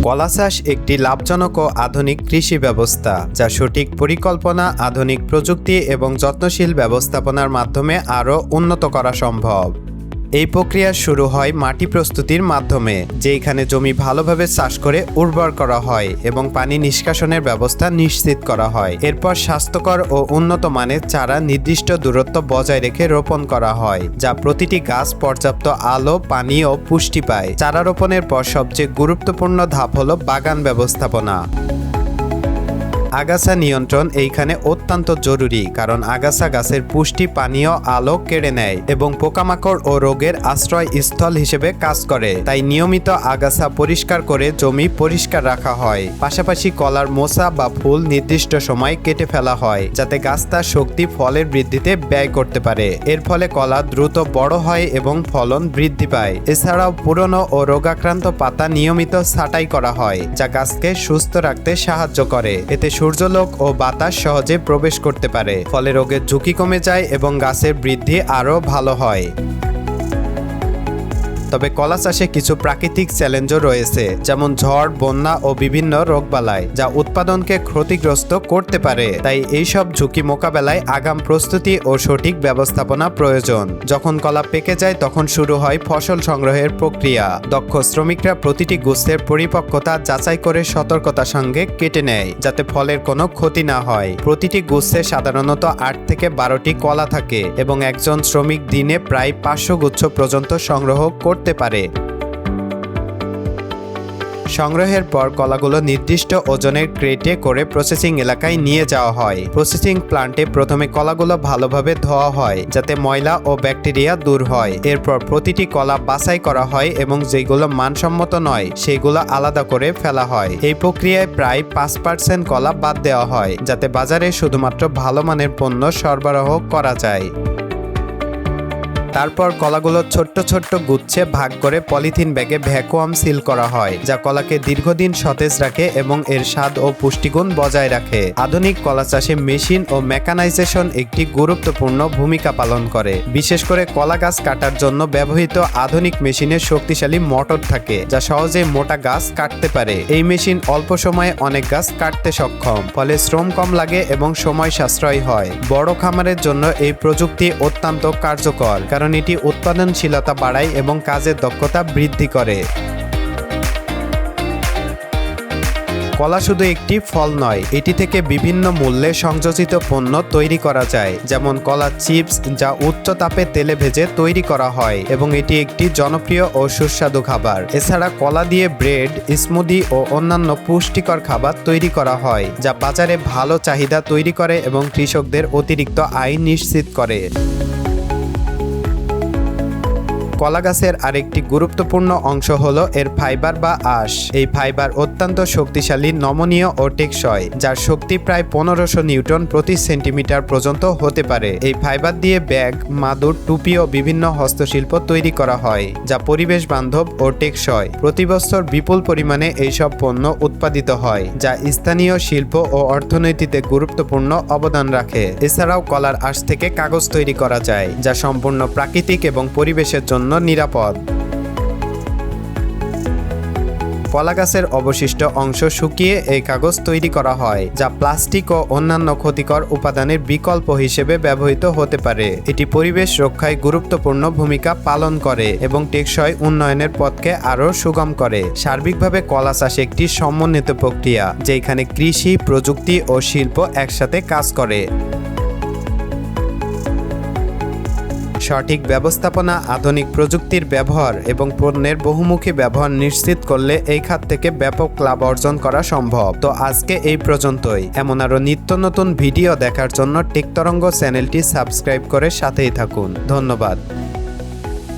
কলা চাষ একটি লাভজনক ও আধুনিক কৃষি ব্যবস্থা যা সঠিক পরিকল্পনা, আধুনিক প্রযুক্তি এবং যত্নশীল ব্যবস্থাপনার মাধ্যমে আরও উন্নত করা সম্ভব। এই প্রক্রিয়া শুরু হয় মাটি প্রস্তুতির মাধ্যমে, যেখানে জমি ভালোভাবে চাষ করে উর্বর করা হয় এবং পানি নিষ্কাশনের ব্যবস্থা নিশ্চিত করা হয়। এরপর স্বাস্থ্যকর ও উন্নত মানের চারা নির্দিষ্ট দূরত্ব বজায় রেখে রোপণ করা হয়, যা প্রতিটি গাছ পর্যাপ্ত আলো, পানি ও পুষ্টি পায়। চারা রোপণের পর সবচেয়ে গুরুত্বপূর্ণ ধাপ হলো বাগান ব্যবস্থাপনা। আগাছা নিয়ন্ত্রণ এইখানে অত্যন্ত জরুরি, কারণ আগাছা গাছের পুষ্টি, পানি ও আলো কেড়ে নেয় এবং পোকামাকড় ও রোগের আশ্রয়স্থল হিসেবে কাজ করে। তাই নিয়মিত আগাছা পরিষ্কার করে জমি পরিষ্কার রাখা হয়। পাশাপাশি কলার মোচা বা ফুল নির্দিষ্ট সময় কেটে ফেলা হয়, যাতে গাছ তার শক্তি ফলের বৃদ্ধিতে ব্যয় করতে পারে। এর ফলে কলা দ্রুত বড় হয় এবং ফলন বৃদ্ধি পায়। এছাড়াও পুরনো ও রোগাক্রান্ত পাতা নিয়মিত ছাঁটাই করা হয়, যা গাছকে সুস্থ রাখতে সাহায্য করে। এতে সূর্যালোক ও বাতাস সহজে প্রবেশ করতে পারে, ফলে রোগের ঝুঁকি কমে যায় এবং গাছের বৃদ্ধি আরও ভালো হয়। তবে কলা চাষে কিছু প্রাকৃতিক চ্যালেঞ্জও রয়েছে, যেমন ঝড়, বন্যা ও বিভিন্ন রোগবালাই, যা উৎপাদনকে ক্ষতিগ্রস্ত করতে পারে। তাই এইসব ঝুঁকি মোকাবেলায় আগাম প্রস্তুতি ও সঠিক ব্যবস্থাপনা প্রয়োজন। যখন কলা পেকে যায় তখন শুরু হয় ফসল সংগ্রহের প্রক্রিয়া। দক্ষ শ্রমিকরা প্রতিটি গুচ্ছের পরিপক্কতা যাচাই করে সতর্কতার সঙ্গে কেটে নেয়, যাতে ফলের কোনো ক্ষতি না হয়। প্রতিটি গুচ্ছে সাধারণত 8 থেকে 12টি কলা থাকে এবং একজন শ্রমিক দিনে প্রায় 500 গুচ্ছ পর্যন্ত সংগ্রহ করতে পারে। সংগ্রহের পর কলাগুলো নির্দিষ্ট ওজনের ক্রেটে করে প্রসেসিং এলাকায় নিয়ে যাওয়া হয়। প্রসেসিং প্লান্টে প্রথমে কলাগুলো ভালোভাবে ধোয়া হয়, যাতে ময়লা ও ব্যাকটেরিয়া দূর হয়। এরপর প্রতিটি কলা বাছাই করা হয় এবং যেগুলো মানসম্মত নয় সেগুলো আলাদা করে ফেলা হয়। এই প্রক্রিয়ায় প্রায় 5% কলা বাদ দেওয়া হয়, যাতে বাজারে শুধুমাত্র ভালো মানের পণ্য সরবরাহ করা যায়। তারপর কলাগুলো ছোট্ট ছোট্ট গুচ্ছে ভাগ করে পলিথিন ব্যাগে ভ্যাকুয়াম সিল করা হয়, যা কলাকে দীর্ঘদিন সতেজ রাখে এবং এর স্বাদ ও পুষ্টিগুণ বজায় রাখে। আধুনিক কলা চাষে মেশিন ও মেকানাইজেশন একটি গুরুত্বপূর্ণ ভূমিকা পালন করে। বিশেষ করে কলা গাছ কাটার জন্য ব্যবহৃত আধুনিক মেশিনে শক্তিশালী মোটর থাকে, যা সহজে মোটা গাছ কাটতে পারে। এই মেশিন অল্প সময়ে অনেক গাছ কাটতে সক্ষম, ফলে শ্রম কম লাগে এবং সময় সাশ্রয় হয়। বড় খামারের জন্য এই প্রযুক্তি অত্যন্ত কার্যকর, কারণ এটি উৎপাদনশীলতা বাড়ায় এবং কাজের দক্ষতা বৃদ্ধি করে। কলা শুধু একটি ফল নয়, এটি থেকে বিভিন্ন মূল্যে সংযোজিত পণ্য তৈরি করা যায়, যেমন কলা চিপস, যা উচ্চ তাপে তেলে ভেজে তৈরি করা হয় এবং এটি একটি জনপ্রিয় ও সুস্বাদু খাবার। এছাড়া কলা দিয়ে ব্রেড, স্মুদি ও অন্যান্য পুষ্টিকর খাবার তৈরি করা হয়, যা বাজারে ভালো চাহিদা তৈরি করে এবং কৃষকদের অতিরিক্ত আয় নিশ্চিত করে। কলা গাছের আরেকটি গুরুত্বপূর্ণ অংশ হলো এর ফাইবার বা আঁশ। এই ফাইবার অত্যন্ত শক্তিশালী, নমনীয় ও টেকসই, যার শক্তি প্রায় 1500 নিউটন প্রতি সেন্টিমিটার পর্যন্ত হতে পারে। এই ফাইবার দিয়ে ব্যাগ, মাদুর, টুপি ও বিভিন্ন হস্তশিল্প তৈরি করা হয়, যা পরিবেশ বান্ধব ও টেকসই। প্রতি বছর বিপুল পরিমাণে এইসব পণ্য উৎপাদিত হয়, যা স্থানীয় শিল্প ও অর্থনীতিতে গুরুত্বপূর্ণ অবদান রাখে। এছাড়াও কলার আঁশ থেকে কাগজ তৈরি করা যায়, যা সম্পূর্ণ প্রাকৃতিক এবং পরিবেশের জন্য নিরাপদ। কলা গাছের অবশিষ্ট অংশ শুকিয়ে এই কাগজ তৈরি করা হয়, যা প্লাস্টিক ও অন্যান্য ক্ষতিকর উপাদানের বিকল্প হিসেবে ব্যবহৃত হতে পারে। এটি পরিবেশ রক্ষায় গুরুত্বপূর্ণ ভূমিকা পালন করে এবং টেকসই উন্নয়নের পথকে আরও সুগম করে। সার্বিকভাবে কলা চাষ একটি সমন্বিত প্রক্রিয়া, যেখানে কৃষি, প্রযুক্তি ও শিল্প একসাথে কাজ করে। সঠিক ব্যবস্থাপনা, আধুনিক প্রযুক্তির ব্যবহার এবং পণ্যের বহুমুখী ব্যবহার নিশ্চিত করলে এই খাত থেকে ব্যাপক লাভ অর্জন করা সম্ভব। তো আজকে এই পর্যন্তই। এমন আরও নিত্য নতুন ভিডিও দেখার জন্য টেক তরঙ্গ চ্যানেলটি সাবস্ক্রাইব করে সাথেই থাকুন। ধন্যবাদ।